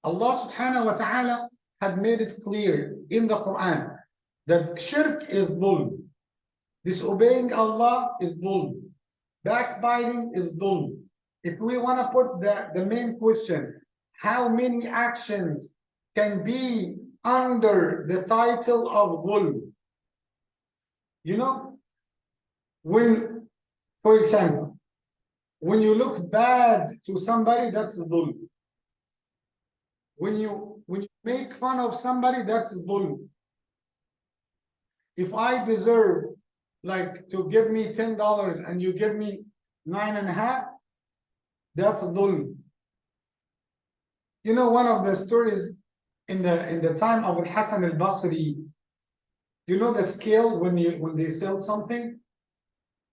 Allah subhanahu wa ta'ala had made it clear in the Quran that shirk is dhulm. Disobeying Allah is dhulm. Backbiting is dhulm. If we want to put the main question, how many actions can be under the title of dhulm? You know, when, for example, when you look bad to somebody, that's dhulm. When you make fun of somebody, that's dhulm. If I deserve like to give me $10 and you give me 9.5, that's dhulm. You know, one of the stories in the time of Al-Hasan al-Basri, you know the scale when they sell something?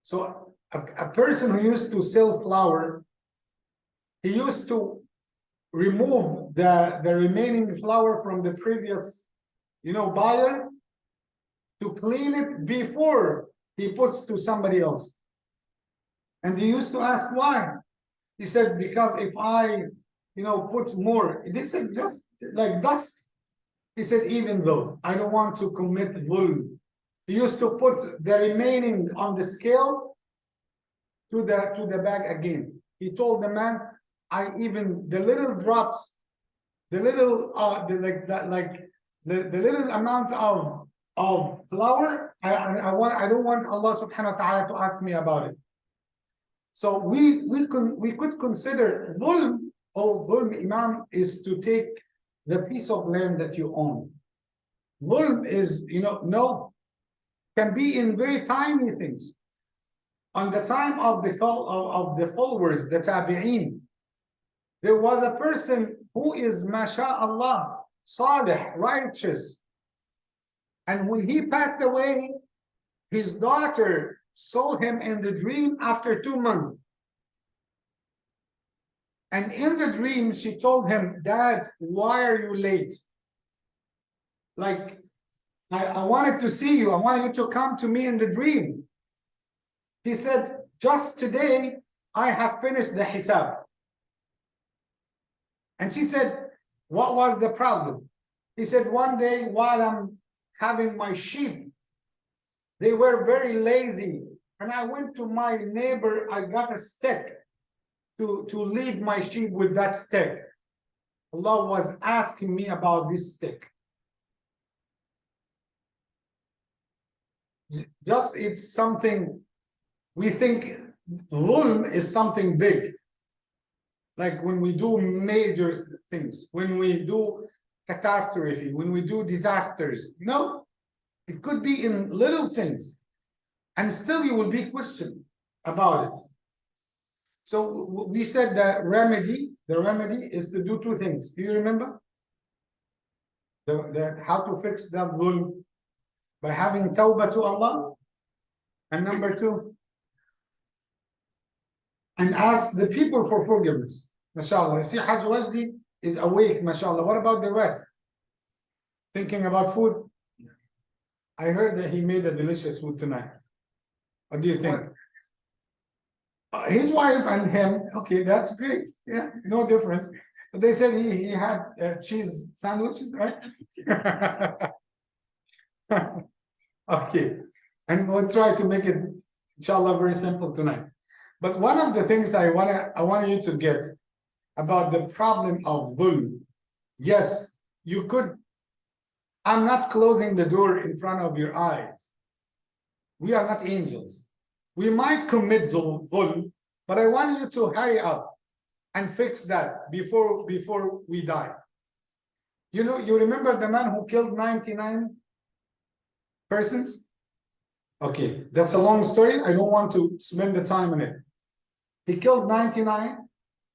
So a person who used to sell flour, he used to remove the remaining flour from the previous, buyer to clean it before he puts to somebody else. And he used to ask why. He said, because if I, put more, they said just like dust. He said, even though I don't want to commit dhulm, he used to put the remaining on the scale to the bag again. He told the man, even the little drops, the little the little amount of flour, I don't want Allah subhanahu wa ta'ala to ask me about it. So we could consider dhulm, dhulm, Imam, is to take the piece of land that you own. Dhulm is, no, can be in very tiny things. On the time of the followers, the tabi'een, there was a person who is, masha'Allah, salih, righteous. And when he passed away, his daughter saw him in the dream after 2 months. And in the dream, she told him, Dad, why are you late? Like, I wanted to see you. I wanted you to come to me in the dream. He said, just today, I have finished the hisab. And she said, what was the problem? He said, one day while I'm having my sheep, they were very lazy. And I went to my neighbor, I got a stick to lead my sheep with that stick. Allah was asking me about this stick. Just it's something, we think dhulm is something big. Like when we do major things, when we do catastrophe, when we do disasters. No, it could be in little things. And still you will be questioned about it. So we said the remedy is to do 2 things. Do you remember? How to fix that dhulm? By having tawbah to Allah. And number 2, and ask the people for forgiveness. MashaAllah. You see, Hajj Wajdi is awake, MashaAllah. What about the rest? Thinking about food? I heard that he made a delicious food tonight. What do you think? His wife and him, okay, that's great. Yeah, no difference. But they said he had cheese sandwiches, right? Okay, and we'll try to make it, inshallah, very simple tonight. But one of the things I want you to get about the problem of dhulm. Yes, you could. I'm not closing the door in front of your eyes. We are not angels. We might commit dhulm, but I want you to hurry up and fix that before we die. You remember the man who killed 99 persons? Okay, that's a long story. I don't want to spend the time on it. He killed 99.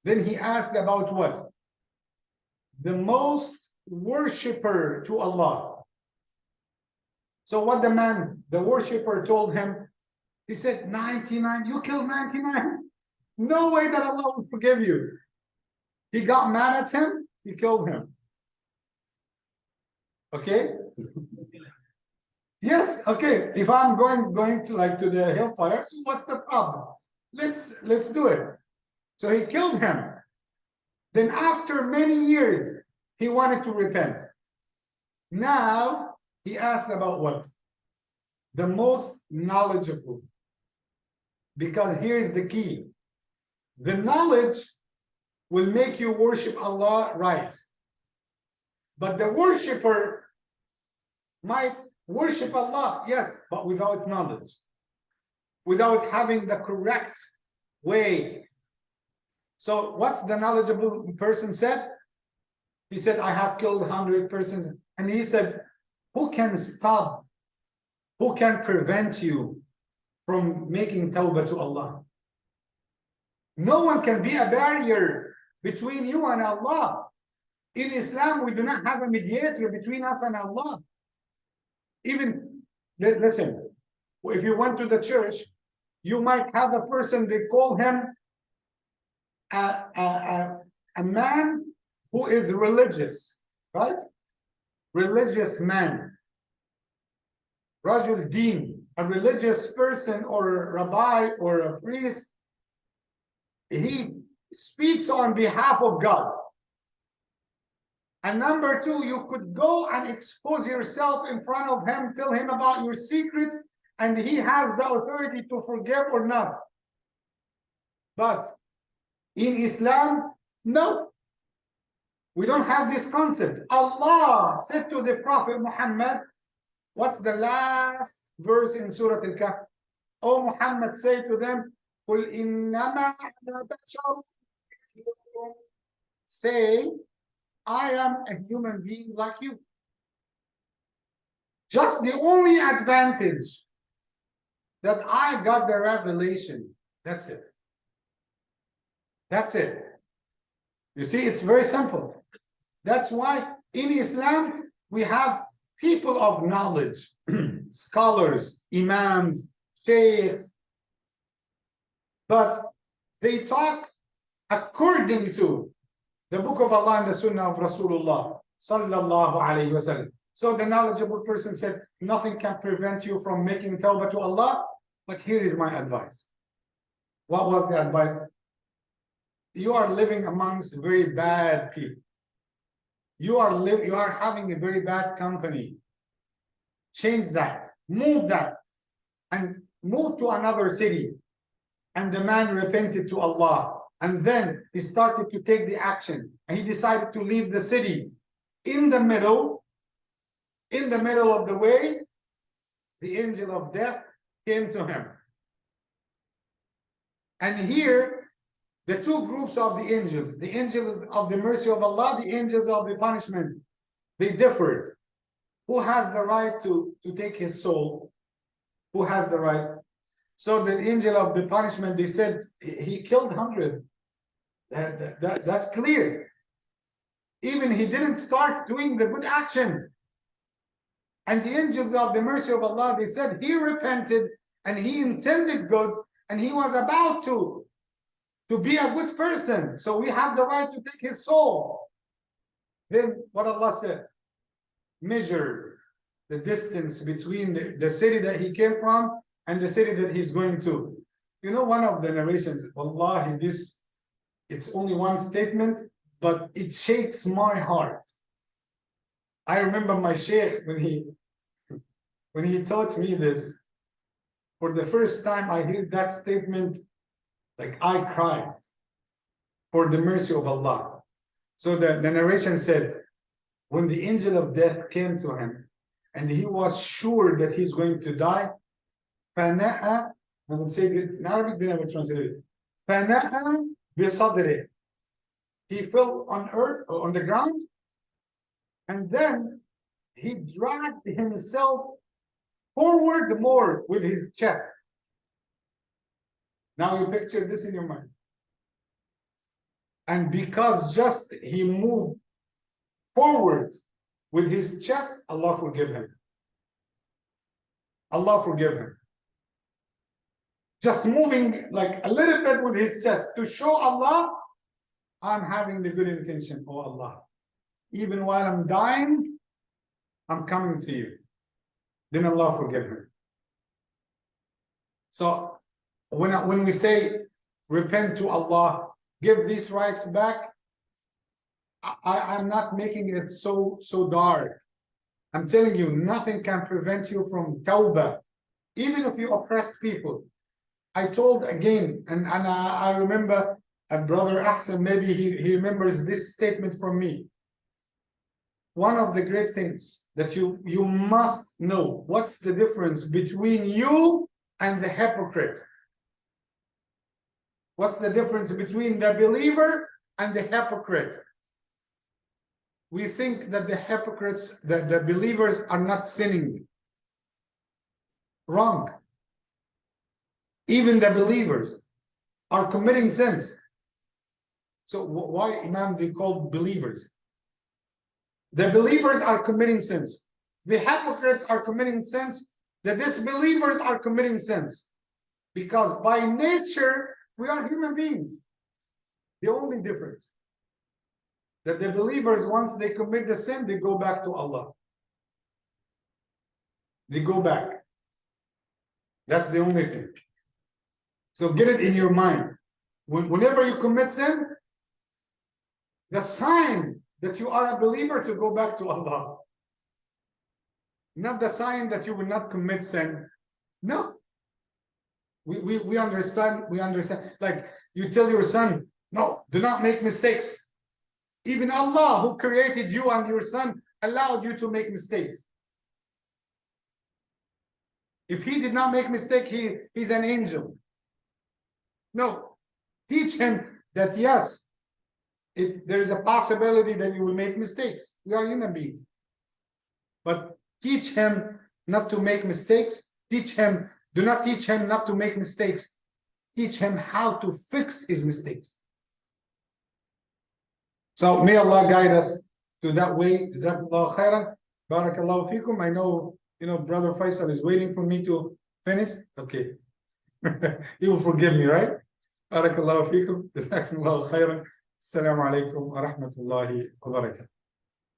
Then he asked about what? The most worshipper to Allah. So what the worshipper told him, he said, 99, you killed 99? No way that Allah will forgive you. He got mad at him, he killed him. Okay? Yes, okay. If I'm going to the hellfire, so what's the problem? Let's do it. So he killed him. Then after many years, he wanted to repent. Now, he asked about what? The most knowledgeable. Because here's the key. The knowledge will make you worship Allah right. But the worshiper might worship Allah, yes, but without knowledge. Without having the correct way. So what's the knowledgeable person said? He said, I have killed 100 persons. And he said, who can stop? Who can prevent you from making tawbah to Allah? No one can be a barrier between you and Allah. In Islam, we do not have a mediator between us and Allah. Even, listen, if you went to the church, you might have a person, they call him a man who is religious, right? Religious man. Rajul Deen, a religious person or a rabbi or a priest. He speaks on behalf of God. And number two, you could go and expose yourself in front of him, tell him about your secrets, and he has the authority to forgive or not. But in Islam, no. We don't have this concept. Allah said to the Prophet Muhammad, what's the last verse in Surah Al-Kahf? Oh Muhammad, say to them, قُلْ إِنَّمَا أَنَا بَشَرٌ مِثْلُكُمْ. Say, I am a human being like you. Just the only advantage that I got the revelation. That's it. That's it. You see, it's very simple. That's why in Islam, we have people of knowledge, scholars, imams, sheikhs, but they talk according to the book of Allah and the sunnah of Rasulullah sallallahu alayhi wa sallam. So the knowledgeable person said, nothing can prevent you from making tawbah to Allah, but here is my advice. What was the advice? You are living amongst very bad people. You are having a very bad company. Change that, move that, and move to another city. And the man repented to Allah. And then he started to take the action. And he decided to leave the city. In the middle of the way, the angel of death came to him. And here, the two groups of the angels of the mercy of Allah, the angels of the punishment, they differed. Who has the right to take his soul? Who has the right? So the angel of the punishment, they said, he killed 100. That's clear. Even he didn't start doing the good actions. And the angels of the mercy of Allah, they said, he repented and he intended good and he was about to be a good person. So we have the right to take his soul. Then what Allah said, measure the distance between the city that he came from and the city that he's going to. You know, one of the narrations, Wallahi, it's only one statement, but it shakes my heart. I remember my sheikh when he taught me this, for the first time I heard that statement, like I cried for the mercy of Allah. So the narration said, when the angel of death came to him and he was sure that he's going to die, فَنَأَ, I would say it in Arabic, then I would translate it. فَنَأَ بِصَدْرِهِ. He fell on earth, or on the ground, and then he dragged himself forward more with his chest. Now you picture this in your mind. And because just he moved forward with his chest, Allah forgive him. Allah forgive him. Just moving like a little bit with his chest to show Allah, I'm having the good intention, oh Allah. Even while I'm dying, I'm coming to you. Then Allah forgive him. So when we say repent to Allah, give these rights back, I'm not making it so dark. I'm telling you, nothing can prevent you from tawbah, even if you oppress people. I told again, and I remember a brother Ahsan, maybe he remembers this statement from me. One of the great things that you must know, what's the difference between you and the hypocrite? What's the difference between the believer and the hypocrite? We think that the hypocrites, that the believers are not sinning. Wrong. Even the believers are committing sins. So why, Imam, they called believers? The believers are committing sins. The hypocrites are committing sins. The disbelievers are committing sins. Because by nature, we are human beings. The only difference that the believers, once they commit the sin, they go back to Allah. They go back. That's the only thing. So get it in your mind. Whenever you commit sin, the sign that you are a believer to go back to Allah. Not the sign that you will not commit sin. No. We understand, like you tell your son, no, do not make mistakes. Even Allah, who created you and your son, allowed you to make mistakes. If he did not make mistake, he's an angel. No, teach him that yes, there is a possibility that you will make mistakes. We are human beings. But teach him not to make mistakes. Do not teach him not to make mistakes. Teach him how to fix his mistakes. So may Allah guide us to that way. Jazakallahu khairan. Barakallahu fikum. I know, Brother Faisal is waiting for me to finish. Okay. He will forgive me, right? Barakallahu fikum. Jazakallahu khairan. Assalamu alaikum wa rahmatullahi wa barakatuh.